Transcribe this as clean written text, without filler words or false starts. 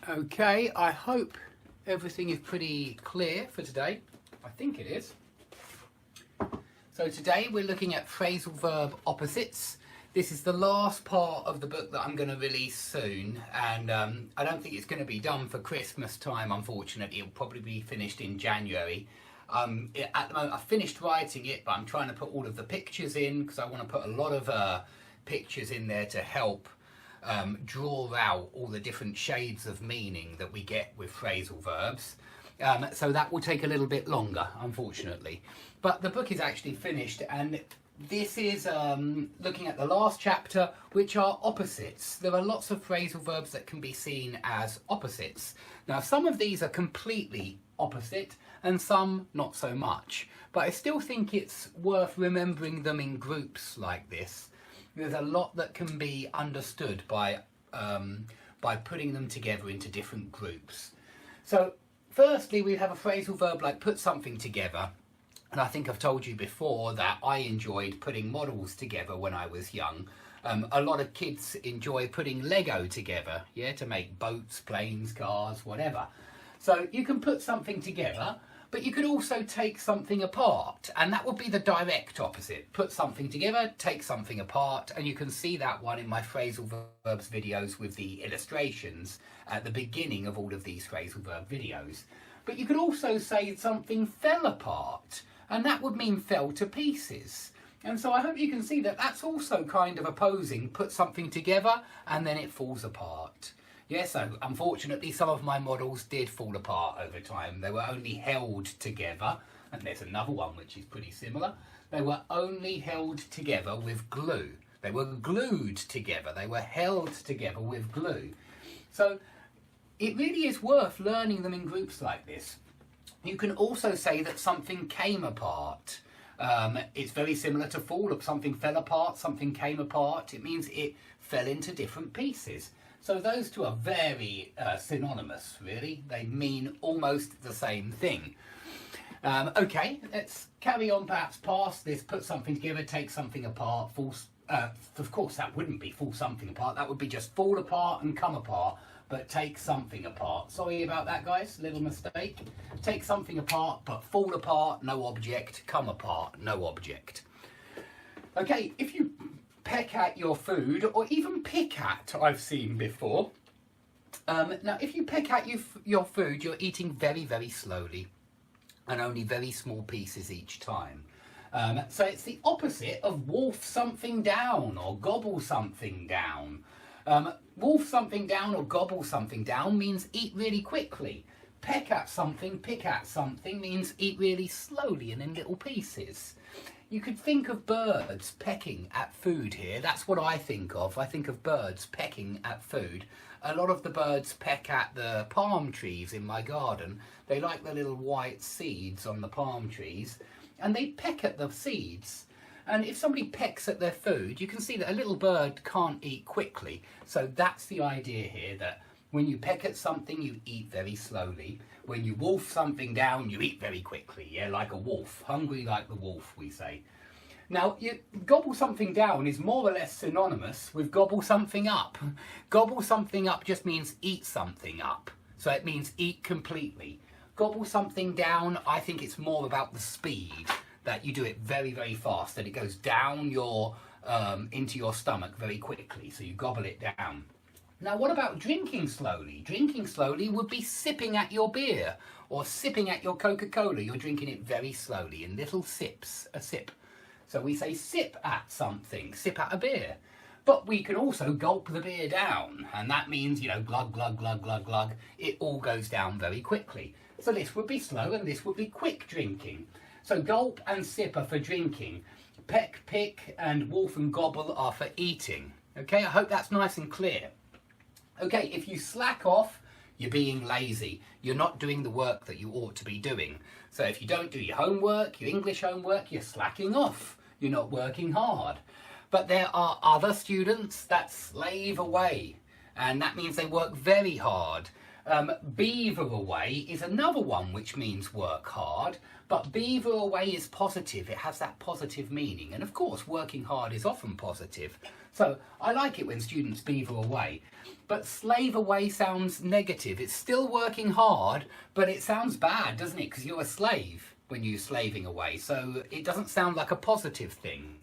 Okay, I hope everything is pretty clear for today. I think it is. So today we're looking at phrasal verb opposites. This is the last part of the book that I'm going to release soon, and I don't think it's going to be done for Christmas time, unfortunately. It'll probably be finished in January. At the moment I've finished writing it, but I'm trying to put all of the pictures in because I want to put a lot of pictures in there to help draw out all the different shades of meaning that we get with phrasal verbs. So that will take a little bit longer, unfortunately. But the book is actually finished, and this is looking at the last chapter, which are opposites. There are lots of phrasal verbs that can be seen as opposites. Now, some of these are completely opposite, and some not so much. But I still think it's worth remembering them in groups like this. There's a lot that can be understood by putting them together into different groups. So firstly, we have a phrasal verb like put something together. And I think I've told you before that I enjoyed putting models together when I was young. A lot of kids enjoy putting Lego together, yeah, to make boats, planes, cars, whatever. So you can put something together, but you could also take something apart, and that would be the direct opposite. Put something together, take something apart, and you can see that one in my phrasal verbs videos with the illustrations at the beginning of all of these phrasal verb videos. But you could also say something fell apart, and that would mean fell to pieces. And so I hope you can see that that's also kind of opposing put something together and then it falls apart. Yeah, so unfortunately some of my models did fall apart over time. They were only held together, and there's another one which is pretty similar. They were only held together with glue. They were glued together. They were held together with glue. So it really is worth learning them in groups like this. You can also say that something came apart. It's very similar to fall. If something fell apart, something came apart. It means it fell into different pieces. So those two are very synonymous, really. They mean almost the same thing. Okay, let's carry on perhaps past this. Put something together, take something apart. Of course, that wouldn't be fall something apart. That would be just fall apart and come apart. But take something apart. Sorry about that, guys. Little mistake. Take something apart, but fall apart, no object. Come apart, no object. Okay, if you peck at your food, or even pick at, I've seen before. Now, if you peck at your food, you're eating very, very slowly, and only very small pieces each time. So it's the opposite of wolf something down, or gobble something down. Wolf something down or gobble something down means eat really quickly. Peck at something, pick at something means eat really slowly and in little pieces. You could think of birds pecking at food here. That's what I think of. I think of birds pecking at food. A lot of the birds peck at the palm trees in my garden. They like the little white seeds on the palm trees, and they peck at the seeds. And if somebody pecks at their food, you can see that a little bird can't eat quickly. So that's the idea here, that when you peck at something, you eat very slowly. When you wolf something down, you eat very quickly, yeah, like a wolf. Hungry like the wolf, we say. Now, gobble something down is more or less synonymous with gobble something up. Gobble something up just means eat something up. So it means eat completely. Gobble something down, I think it's more about the speed. That you do it very, very fast, and it goes down your into your stomach very quickly, so you gobble it down. Now, what about drinking slowly? Drinking slowly would be sipping at your beer or sipping at your Coca-Cola. You're drinking it very slowly in little sips, a sip. So we say sip at something, sip at a beer. But we can also gulp the beer down, and that means, you know, glug, glug, glug, glug, glug. It all goes down very quickly. So this would be slow, and this would be quick drinking. So gulp and sip are for drinking. Peck, pick, and wolf and gobble are for eating. Okay, I hope that's nice and clear. Okay, if you slack off, you're being lazy. You're not doing the work that you ought to be doing. So if you don't do your homework, your English homework, you're slacking off. You're not working hard. But there are other students that slave away. And that means they work very hard. Beaver away is another one which means work hard, but beaver away is positive. It has that positive meaning. And of course, working hard is often positive. So I like it when students beaver away. But slave away sounds negative. It's still working hard, but it sounds bad, doesn't it? Because you're a slave when you're slaving away. So it doesn't sound like a positive thing.